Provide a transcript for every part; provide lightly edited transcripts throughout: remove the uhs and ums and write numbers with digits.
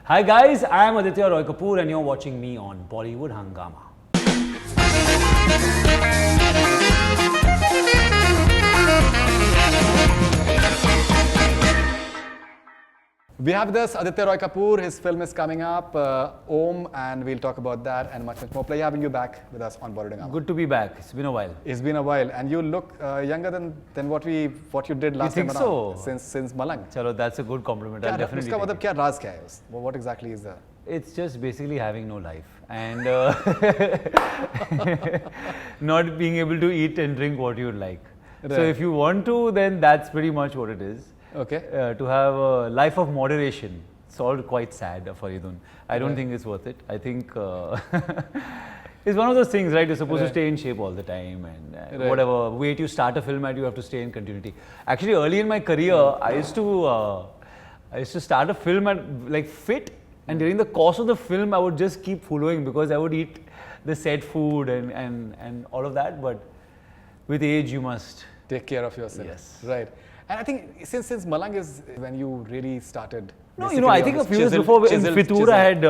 Hi guys, I am Aditya Roy Kapur and you're watching me on Bollywood Hungama. We have this Aditya Roy Kapur. His film is coming up, Om, and we'll talk about that and much more. Pleasure having you back with us on Bollywood Hungama. Good to be back. It's been a while. It's been a while, and you look younger than what you did last you time think around. so? Since Malang. Chalo, that's a good compliment. I'll definitely उसका take मतलब it. क्या राज क्या है उस? What exactly is that? It's just basically having no life and not being able to eat and drink what you'd like. So Right. if you want to, then that's pretty much what it is. Okay. To have a life of moderation. It's all quite sad, Faridoon. I don't Right. think it's worth it. I think it's one of those things, right? You're supposed to Right. stay in shape all the time and Right. whatever weight you start a film at, you have to stay in continuity. Actually, early in my career, I used to start a film at like fit, and during the course of the film, I would just keep following because I would eat the set food and all of that. But with age, you must Take care of yourself. Yes. Right. And I think since Malang is when you really started. No, you know, I think a few years before in Fitur I had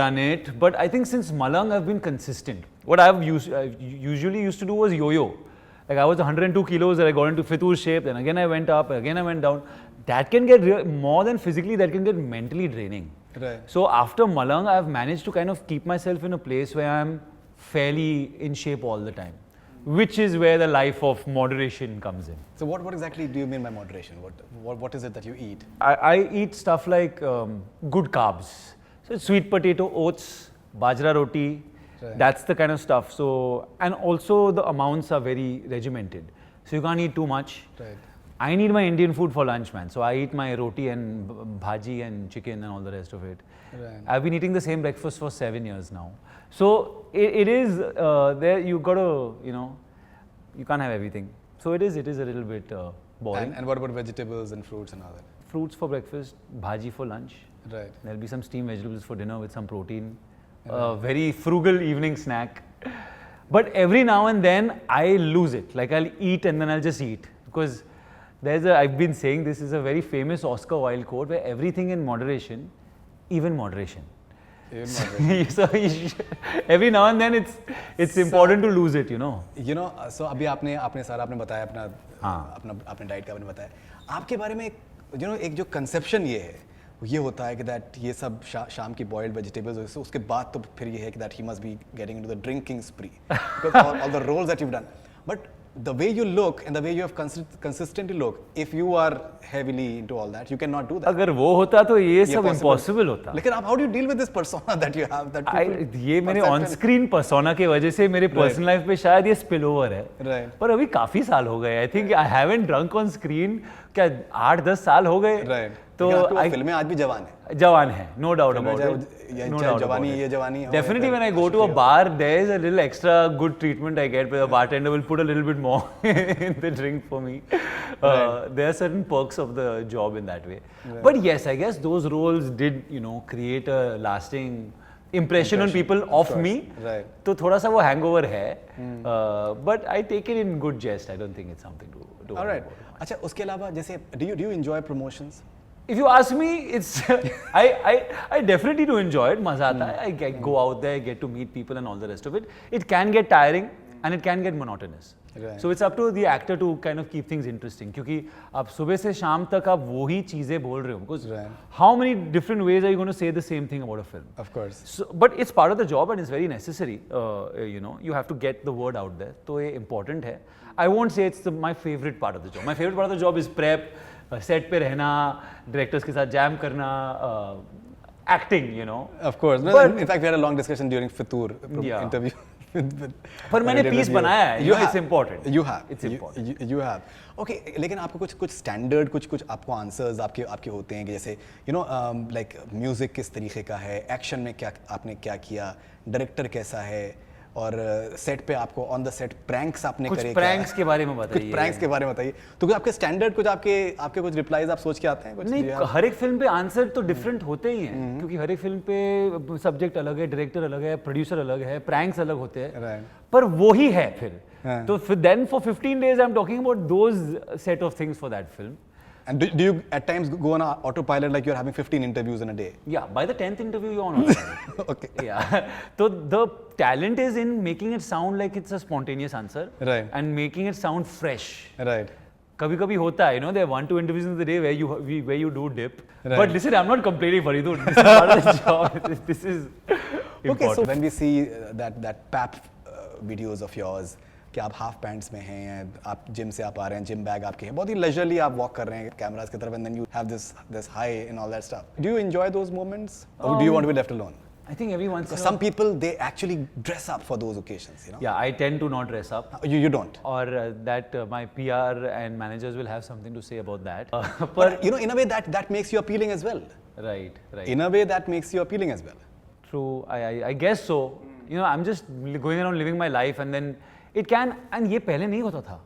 done it, but I think since Malang I've been consistent. What I usually used to do was yo-yo. Like I was 102 kilos and I got into Fitur shape, then again I went up, again I went down. That can get more than physically, that can get mentally draining. Right. So after Malang, I've managed to kind of keep myself in a place where I'm fairly in shape all the time, which is where the life of moderation comes in. So what exactly do you mean by moderation? What is it that you eat? I eat stuff like good carbs. So sweet potato, oats, bajra roti, Right. that's the kind of stuff. So, and also the amounts are very regimented. So you can't eat too much. Right. I need my Indian food for lunch, man. So I eat my roti and bhaji and chicken and all the rest of it. Right. I've been eating the same breakfast for 7 years now. So it is there. You gotta, you can't have everything. So it is a little bit boring. And what about vegetables and fruits and all that? Fruits for breakfast, bhaji for lunch. Right. There'll be some steamed vegetables for dinner with some protein. Very frugal evening snack. But every now and then I lose it. Like I'll eat and then I'll just eat. Because I've been saying this is a very famous Oscar Wilde quote where everything in moderation, even moderation. So every now and then it's important to lose it, So अभी आपने सारा आपने बताया अपना diet का आपने बताया. आपके बारे में एक जो कंसेप्शन ये होता है कि दैट ये सब शाम की बॉइल्ड वेजिटेबल्स उसके बाद तो फिर ये है कि that he must be getting into the drinking spree because all the roles that you have done. But the way you look and the way you have consistently look, if you are heavily into all that, you cannot do that. अगर वो होता तो ये सब impossible होता. लेकिन how do you deal with this persona that you have? ये मेरे ऑन स्क्रीन persona के वजह से मेरे पर्सनल लाइफ पे शायद ये स्पिल ओवर है. Right. पर अभी काफी साल हो गए. I think I haven't drunk on screen क्या 8-10 साल हो गए. Right. तो फिल्में आज भी जवान है. No doubt about it. No doubt about it. जवानी Definitely when I go to a bar, there is a little extra good treatment I get where the bartender will put a little bit more in the drink for me. There are certain perks of the job in that way. Right. But yes, I guess those roles did, create a lasting impression on people of me. Right. तो थोड़ा सा वो hangover है. But I take it in good jest. I don't think it's something to do. All right. अच्छा उसके अलावा जैसे do you enjoy promotions? If you ask me, it's I definitely do enjoy it. मजा आता है. I go out there, get to meet people and all the rest of it. It can get tiring and it can get monotonous. Right. So it's up to the actor to kind of keep things interesting. क्योंकि आप सुबह से शाम तक आप वही चीजें बोल रहे हो. Because how many different ways are you going to say the same thing about a film? Of course. So, but it's part of the job and it's very necessary. You have to get the word out there. तो ये important है. I won't say it's my favorite part of the job. My favorite part of the job is prep. Set पे रहना, directors के साथ jam करना, acting, Of course. No, in fact, we had a long discussion during Fitur interview. पर मैंने piece बनाया है. It's important. You have. It's important. You have. Okay, लेकिन आपको कुछ स्टैंडर्ड कुछ आपको आंसर्स आपके होते हैं कि जैसे लाइक म्यूजिक किस तरीके का है, एक्शन में क्या आपने क्या किया, डायरेक्टर कैसा है, और सेट पे आपको ऑन द सेट प्रैंक्स आपने करे क्या? प्रैंक्स के बारे में बताइए. कुछ प्रैंक्स के बारे में बताइए. तो कुछ आपके स्टैंडर्ड कुछ आपके कुछ रिप्लाईज आप सोच के आते हैं कुछ? नहीं, हर एक फिल्म पे आंसर तो डिफरेंट होते ही हैं. क्योंकि हर एक फिल्म पे सब्जेक्ट अलग है, डायरेक्टर अलग है, प्रोड्यूसर अलग है, प्रैंक्स अलग होते हैं. पर वो ही है फिर. तो then for 15 days I'm talking about those set of things for that film. And do you at times go on a autopilot like you're having 15 interviews in a day? Yeah, by the 10th interview, you're on autopilot. Okay. Yeah. So the talent is in making it sound like it's a spontaneous answer. Right. And making it sound fresh. Right. Kabhi hota hai, there are 1-2 interviews in the day where you do dip. Right. But listen, I'm not complaining, Faridoon. This is part of the job. This is important. Okay, so when we see that pap videos of yours, कि आप half pants में हैं, आप gym से आप आ रहे हैं, gym bag आपके हैं, बहुत ही लेजरली आप वॉक कर रहे हैं कैमरास की तरफ, and then you have this high and all that stuff. Do you enjoy those moments, or do you want to be left alone? I think everyone. Because some people, they actually dress up for those occasions, you know. Yeah, I tend to not dress up. You don't. Or that my PR and managers will have something to say about that. But you know, in a way that makes you appealing as well. Right. In a way that makes you appealing as well. True. I guess so. You know, I'm just going around living my life, and then it can. And ये पहले नहीं होता था.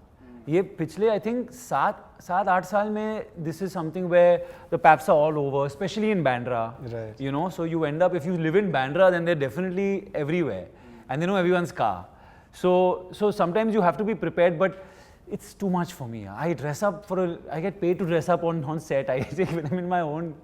ये पिछले I think 7-8 साल में this is something where the paps are all over, especially in Bandra. Right. You know, so you end up, if you live in Bandra, then they're definitely everywhere, and they know everyone's car. So sometimes you have to be prepared, but it's too much for me. I dress up I get paid to dress up on set. I think when I'm in my own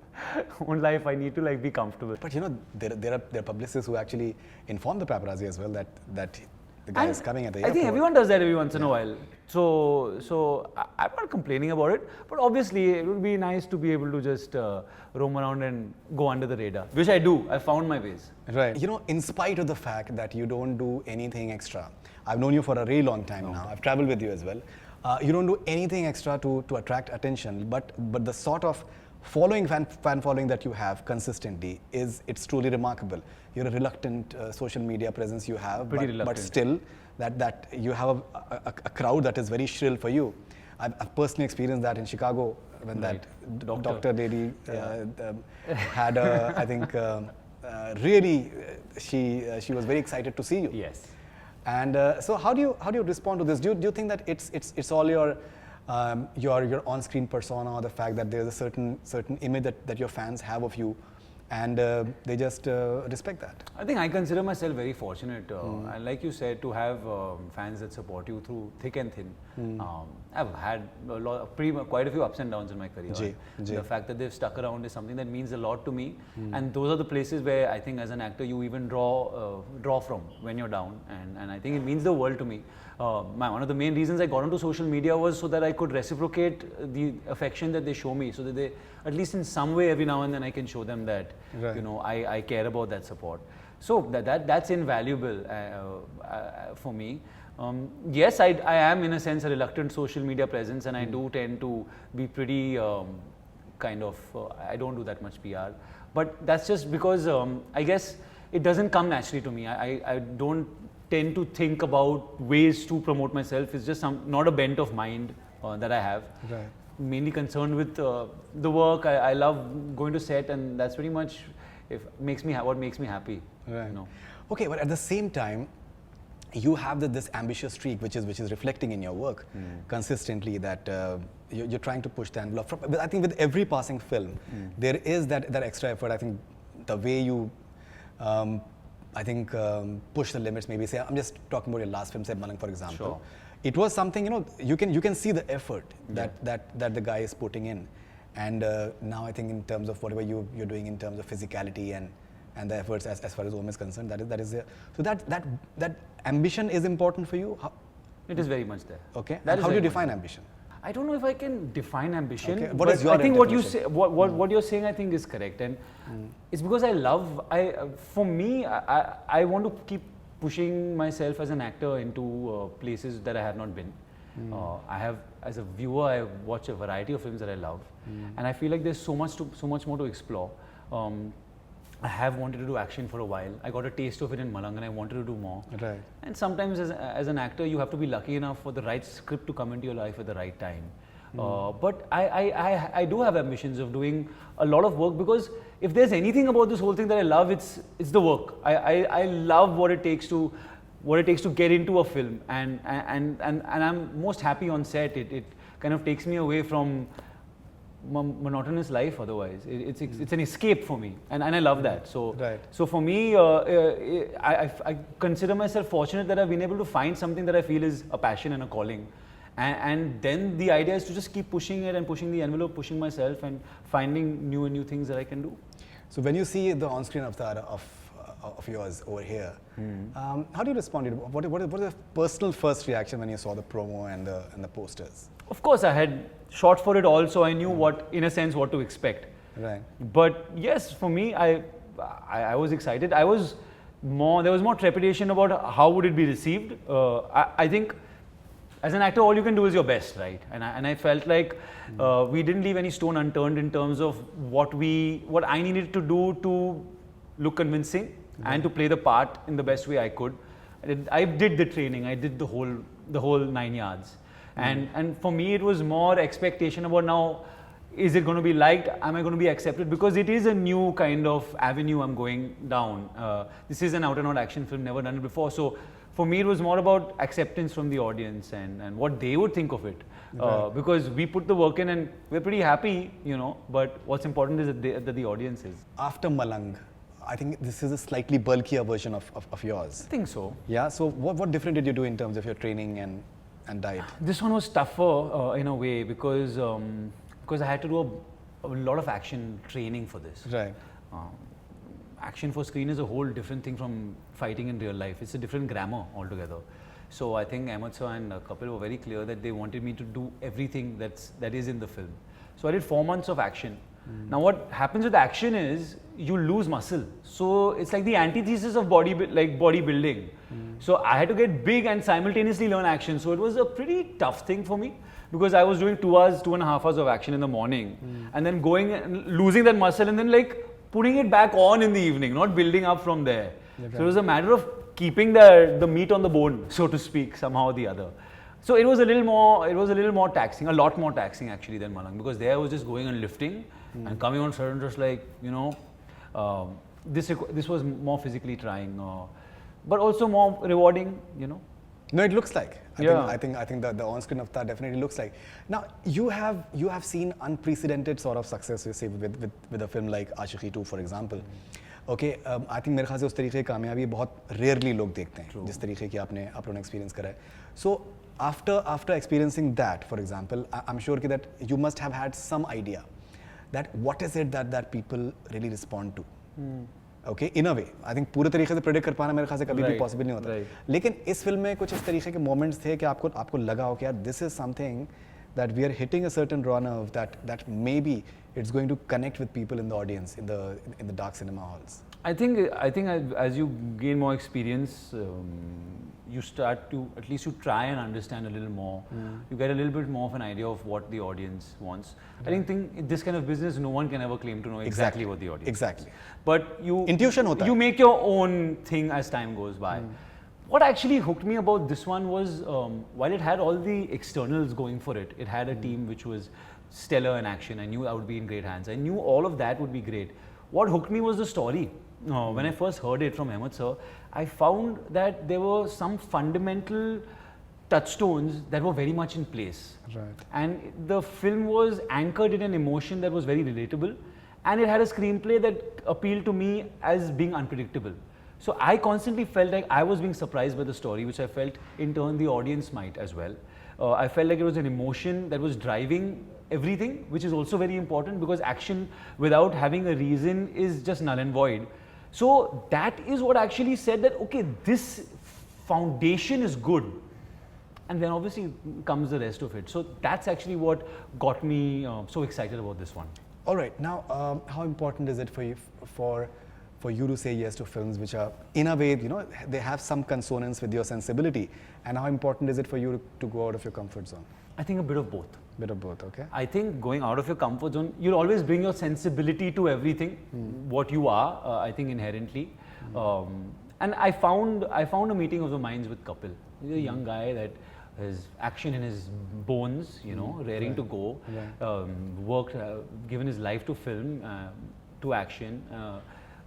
life, I need to like be comfortable. But you know, there are publicists who actually inform the paparazzi as well that the guy is coming at the airport. I think everyone does that every once in a while. So I'm not complaining about it, but obviously it would be nice to be able to just roam around and go under the radar, which I do. I found my ways. Right. You know, in spite of the fact that you don't do anything extra, I've known you for a really long time now. I've traveled with you as well. You don't do anything extra to attract attention, but the sort of fan following that you have consistently it's truly remarkable. You're a reluctant social media presence you have, but still that you have a crowd that is very shrill for you. I've personally experienced that in Chicago when that doctor lady had I think really she was very excited to see you. Yes. And so how do you respond to this? Do you think that it's all your on-screen persona, or the fact that there's a certain image that your fans have of you, and they just respect that? I think I consider myself very fortunate, and like you said, to have fans that support you through thick and thin. I've had quite a few ups and downs in my career. The fact that they've stuck around is something that means a lot to me, and those are the places where I think as an actor you even draw from when you're down, and I think it means the world to me. One of the main reasons I got onto social media was so that I could reciprocate the affection that they show me, so that they, at least in some way, every now and then I can show them that you know I care about that support. So that's invaluable for me. Yes, I am in a sense a reluctant social media presence, and I do tend to be pretty I don't do that much PR, but that's just because I guess it doesn't come naturally to me. I don't tend to think about ways to promote myself. It's just not a bent of mind that I have. Right. Mainly concerned with the work. I love going to set, and that's pretty much what makes me happy. Right. You know? Okay, but at the same time, you have this ambitious streak, which is reflecting in your work consistently. That you're trying to push the envelope. But I think with every passing film, there is that extra effort. I think the way you push the limits. Maybe say, I'm just talking about your last film, say Malang, for example. Sure. It was something, you know, you can see the effort that the guy is putting in, and now I think in terms of whatever you're doing in terms of physicality and the efforts as far as Om is concerned, that is there. So that ambition is important for you. It is very much there. Okay. And how do you define ambition? I don't know if I can define ambition. Okay. What is your I think what you say, what you're saying, I think is correct, and it's because for me, I want to keep pushing myself as an actor into places that I have not been. As a viewer, I watch a variety of films that I love, and I feel like there's so much more to explore. I have wanted to do action for a while. I got a taste of it in Malang, and I wanted to do more. Right. And sometimes as an actor, you have to be lucky enough for the right script to come into your life at the right time. But I do have ambitions of doing a lot of work, because if there's anything about this whole thing that I love, it's the work. I love what it takes to get into a film, and I'm most happy on set. It kind of takes me away from monotonous life. Otherwise, it's an escape for me, and I love that. So so for me, I consider myself fortunate that I've been able to find something that I feel is a passion and a calling, And then the idea is to just keep pushing it and pushing the envelope, pushing myself and finding new things that I can do. So when you see the on-screen avatar of yours over here, how do you respond to it? What is the personal first reaction when you saw the promo and the posters? Of course, I had shot for it all, so I knew what, in a sense, what to expect. Right. But yes, for me, I was excited. There was more trepidation about how would it be received. I think as an actor, all you can do is your best, right? And I felt like we didn't leave any stone unturned in terms of what I needed to do to look convincing and to play the part in the best way I could. I did the training. I did the whole 9 yards. And for me, it was more expectation about now, is it going to be liked? Am I going to be accepted? Because it is a new kind of avenue I'm going down. This is an out-and-out action film, never done it before. So for me, it was more about acceptance from the audience and what they would think of it. Because we put the work in and we're pretty happy, but what's important is that the audience is. After Malang, I think this is a slightly bulkier version of yours. I think so. Yeah, so what different did you do in terms of your training and diet? This one was tougher in a way because I had to do a lot of action training for this. Right. Action for screen is a whole different thing from fighting in real life. It's a different grammar altogether. So I think Ahmed sir and Kapil were very clear that they wanted me to do everything that is in the film. So I did 4 months of action. Now what happens with action is you lose muscle. So it's like the antithesis of bodybuilding. So I had to get big and simultaneously learn action. So it was a pretty tough thing for me because I was doing 2.5 hours of action in the morning and then going and losing that muscle and then like putting it back on in the evening, not building up from there. Okay. So it was a matter of keeping the meat on the bone, so to speak, somehow or the other. So it was a little more taxing, a lot more taxing actually than Malang, because there I was just going and lifting and coming on set and just like, this was more physically trying, but also more rewarding, No, it looks like. I think the on-screen avatar definitely looks like. Now you have seen unprecedented sort of success, you say, with a film like Aashiqui 2, for example. Okay, I think मेरे ख्याल से उस तरीके की कामयाबी बहुत rarely लोग देखते हैं, जिस तरीके की आप लोगों ने experience करा है. So after experiencing that, for example, I'm sure that you must have had some idea that what is it that people really respond to. Okay, in a way, I think पूरे तरीके से predict कर पाना मेरे ख्याल से कभी भी possible नहीं होता. लेकिन इस फिल्म में कुछ इस तरीके के moments थे कि आपको लगा हो कि यार this is something that we are hitting a certain raw nerve that maybe it's going to connect with people in the audience in the dark cinema halls. I think as you gain more experience, you start to at least you try and understand a little more. You get a little bit more of an idea of what the audience wants. I think in this kind of business, no one can ever claim to know exactly what the audience wants. But intuition hota hai. You make your own thing as time goes by. What actually hooked me about this one was while it had all the externals going for it, it had a team which was stellar in action. I knew I would be in great hands. I knew all of that would be great. What hooked me was the story. When I first heard it from Ahmed sir, I found that there were some fundamental touchstones that were very much in place. Right. And the film was anchored in an emotion that was very relatable, and it had a screenplay that appealed to me as being unpredictable. So I constantly felt like I was being surprised by the story, which I felt in turn the audience might as well. I felt like it was an emotion that was driving everything, which is also very important because action without having a reason is just null and void. So that is what actually said that, okay, this foundation is good. And then obviously comes the rest of it. So that's actually what got me so excited about this one. All right. Now, how important is it for you to say yes to films which are, in a way, they have some consonance with your sensibility? And how important is it for you to go out of your comfort zone? I think a bit of both. Bit of both, okay. I think going out of your comfort zone, you'll always bring your sensibility to everything, what you are, I think inherently. And I found a meeting of the minds with Kapil. He's a young guy that has action in his bones, raring to go, worked, given his life to film, to action.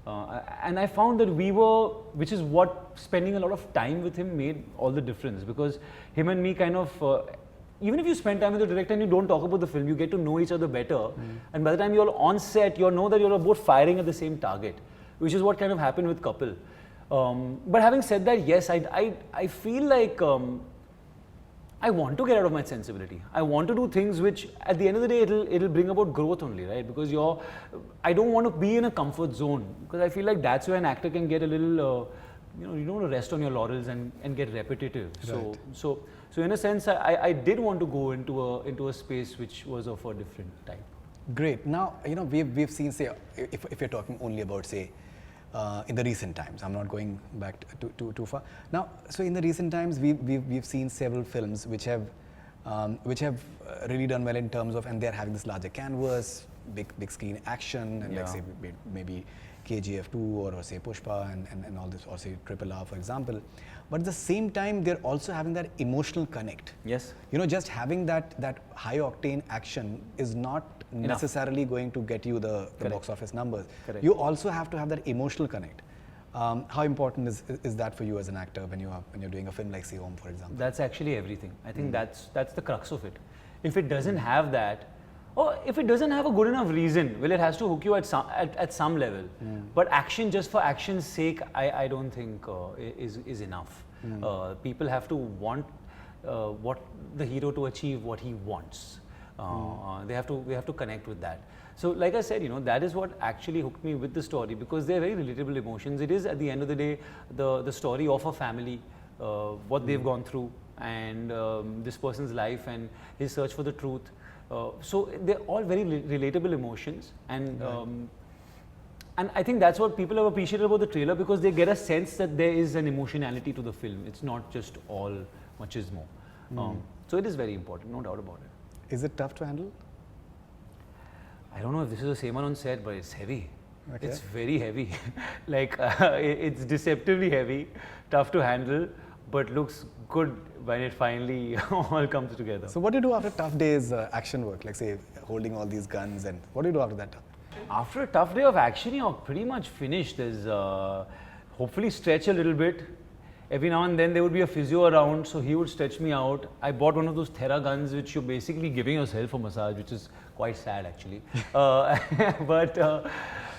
And I found that which is what spending a lot of time with him made all the difference, because him and me kind of, even if you spend time with the director and you don't talk about the film, you get to know each other better. And by the time you're on set, you know that you're both firing at the same target, which is what kind of happened with Kapil. But having said that, yes, I feel like I want to get out of my sensibility. I want to do things which, at the end of the day, it'll bring about growth only, right? Because I don't want to be in a comfort zone, because I feel like that's where an actor can get a little, you don't want to rest on your laurels and get repetitive. Right. So in a sense, I did want to go into a space which was of a different type. Great. Now, we've seen, say, if you're talking only about, say, in the recent times, I'm not going back too far. Now, so in the recent times, we've seen several films which have really done well in terms of, and they're having this larger canvas, big screen action, and like say maybe KGF 2 or say Pushpa and all this, or say RRR, for example. But at the same time, they're also having that emotional connect. Yes. Just having that high octane action is not necessarily going to get you the box office numbers. Correct. You also have to have that emotional connect. How important is that for you as an actor when you're doing a film like say Om, for example? That's actually everything. I think that's the crux of it. If it doesn't have that, or if it doesn't have a good enough reason, well, it has to hook you at some level. But action just for action's sake, I don't think is enough. People have to want what the hero to achieve what he wants. We have to connect with that. So like I said, that is what actually hooked me with the story, because they're very relatable emotions. It is at the end of the day the story of a family, what they've gone through, and this person's life and his search for the truth. So they're all very relatable emotions, and I think that's what people have appreciated about the trailer, because they get a sense that there is an emotionality to the film. It's not just all machismo. So it is very important, no doubt about it. Is it tough to handle? I don't know if this is the same one on set, but it's heavy. Okay. It's very heavy. Like it's deceptively heavy, tough to handle, but looks good when it finally all comes together. So what do you do after tough days action work, like say holding all these guns, and what do you do after that? After a tough day of action, you're pretty much finished. There's hopefully stretch a little bit. Every now and then there would be a physio around, so he would stretch me out. I bought one of those Thera guns, which you're basically giving yourself a massage, which is quite sad actually. But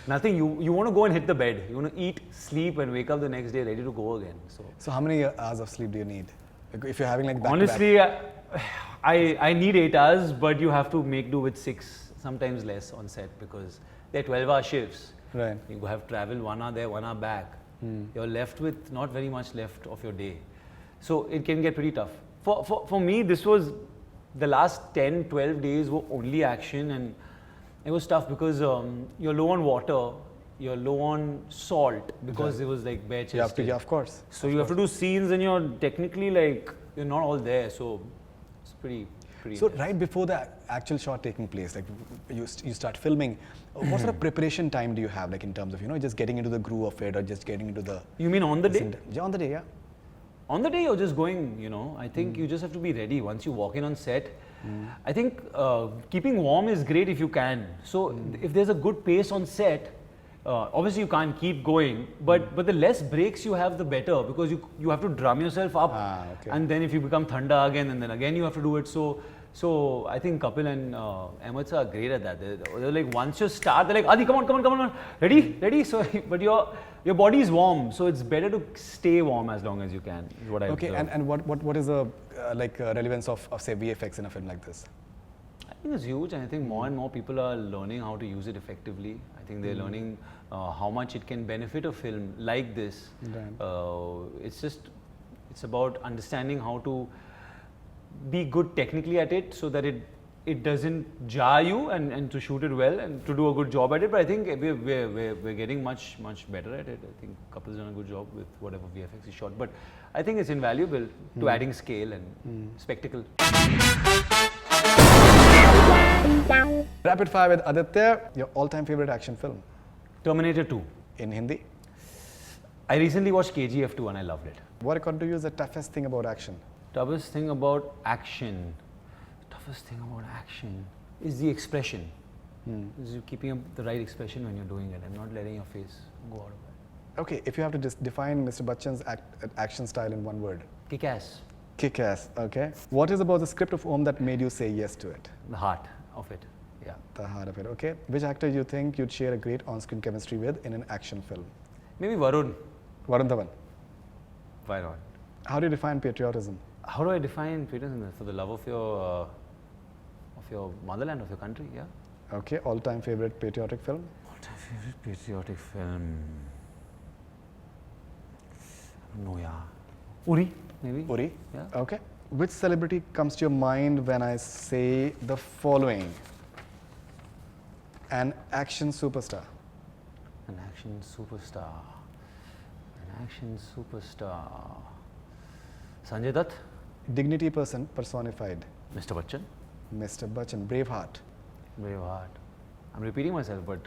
nothing, you want to go and hit the bed. You want to eat, sleep, and wake up the next day ready to go again. So how many hours of sleep do you need? If you're having like back honestly, I need 8 hours, but you have to make do with 6, sometimes less on set, because they're 12-hour shifts. Right. You have travel 1 hour there, 1 hour back. You're left with not very much left of your day. So it can get pretty tough. For me, this was the last 10, 12 days were only action, and it was tough because you're low on water, you're low on salt, because it was like bare chested. Yeah, of course. So you have to do scenes, and you're technically like, you're not all there. So it's pretty So intense. right before the actual shot taking place, like you start filming, what sort of preparation time do you have, like in terms of just getting into the groove of it, or just getting into the? You mean on the day? Yeah, on the day, yeah. On the day you're just going, I think you just have to be ready. Once you walk in on set, I think keeping warm is great if you can. So if there's a good pace on set, obviously you can't keep going, but the less breaks you have, the better, because you have to drum yourself up, Okay. and then if you become thanda again, and then again you have to do it. So I think Kapil and Ahmed are great at that. They're like, once you start, they're like, Adi, come on, ready? So, but your body is warm, so it's better to stay warm as long as you can, is what I observe. And what is the relevance of say VFX in a film like this? I think it's huge, and I think more and more people are learning how to use it effectively. I think they're learning how much it can benefit a film like this. Right. It's about understanding how to be good technically at it, so that it doesn't jar you, and to shoot it well and to do a good job at it. But I think we're getting much better at it. I think Kapil's done a good job with whatever VFX he shot. But I think it's invaluable to adding scale and spectacle. Rapid fire with Aditya, your all-time favorite action film Terminator 2. in Hindi. I recently watched KGF 2 and I loved it. What according to you is the toughest thing about action? Toughest thing about action is the expression. Is you keeping up the right expression when you're doing it and not letting your face go out of it. Okay, if you have to define Mr. Bachchan's action style in one word. Kick-ass. Kick-ass, okay. What is about the script of Om that made you say yes to it? The heart of it. Yeah. The heart of it, okay. Which actor do you think you'd share a great on-screen chemistry with in an action film? Maybe Varun. Varun Dhawan. Why not? How do you define patriotism? How do I define patriotism? For the love of your motherland, of your country, yeah. Okay, all-time favorite patriotic film? All-time favorite patriotic film? I don't know, yeah. Uri, maybe. Uri? Yeah. Okay. Which celebrity comes to your mind when I say the following? An action superstar. An action superstar. An action superstar. Sanjay Dutt. Dignity person personified. Mr. Bachchan. Mr. Bachchan. Braveheart. Braveheart. I'm repeating myself, but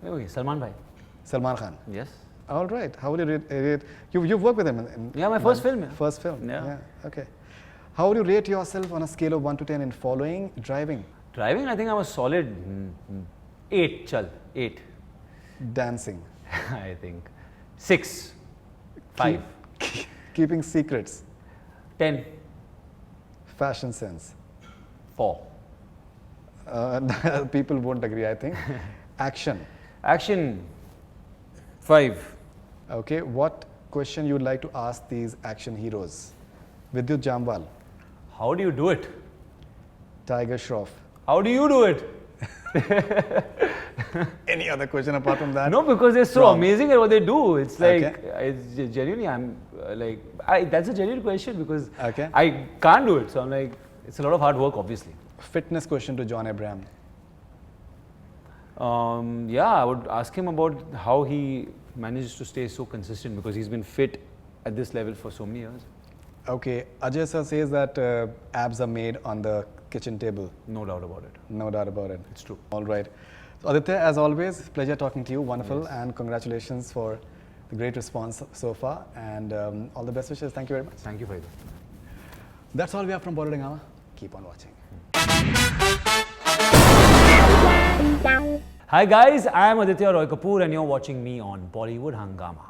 okay, Salman Bhai. Salman Khan. Yes. All right. How would you rate? You've worked with him in Yeah, my first film. Yeah. First film. Yeah. Okay. How would you rate yourself on a scale of 1 to 10 in following? Driving. Driving, I think I'm a solid 8. Chal, 8. Dancing. I think 6, 5, Keeping secrets. 10, Fashion sense. 4. People won't agree, I think. Action. Action 5. Okay. What question you would like to ask these action heroes? Vidyut Jammwal. How do you do it? Tiger Shroff. How do you do it? Any other question apart from that? No, because they're so Wrong. amazing at what they do. It's like, Okay. it's genuinely, that's a genuine question because Okay. I can't do it. So I'm like, it's a lot of hard work, obviously. Fitness question to John Abraham. Yeah, I would ask him about how he managed to stay so consistent because he's been fit at this level for so many years. Okay. Ajay sir says that abs are made on the kitchen table. No doubt about it. No doubt about it. It's true. All right. So Aditya, as always, pleasure talking to you. Wonderful. And congratulations for the great response so far. And all the best wishes. Thank you very much. Thank you, Faridoon. That's all we have from Bollywood Hungama. Keep on watching. Hi guys, I am Aditya Roy Kapur and you're watching me on Bollywood Hungama.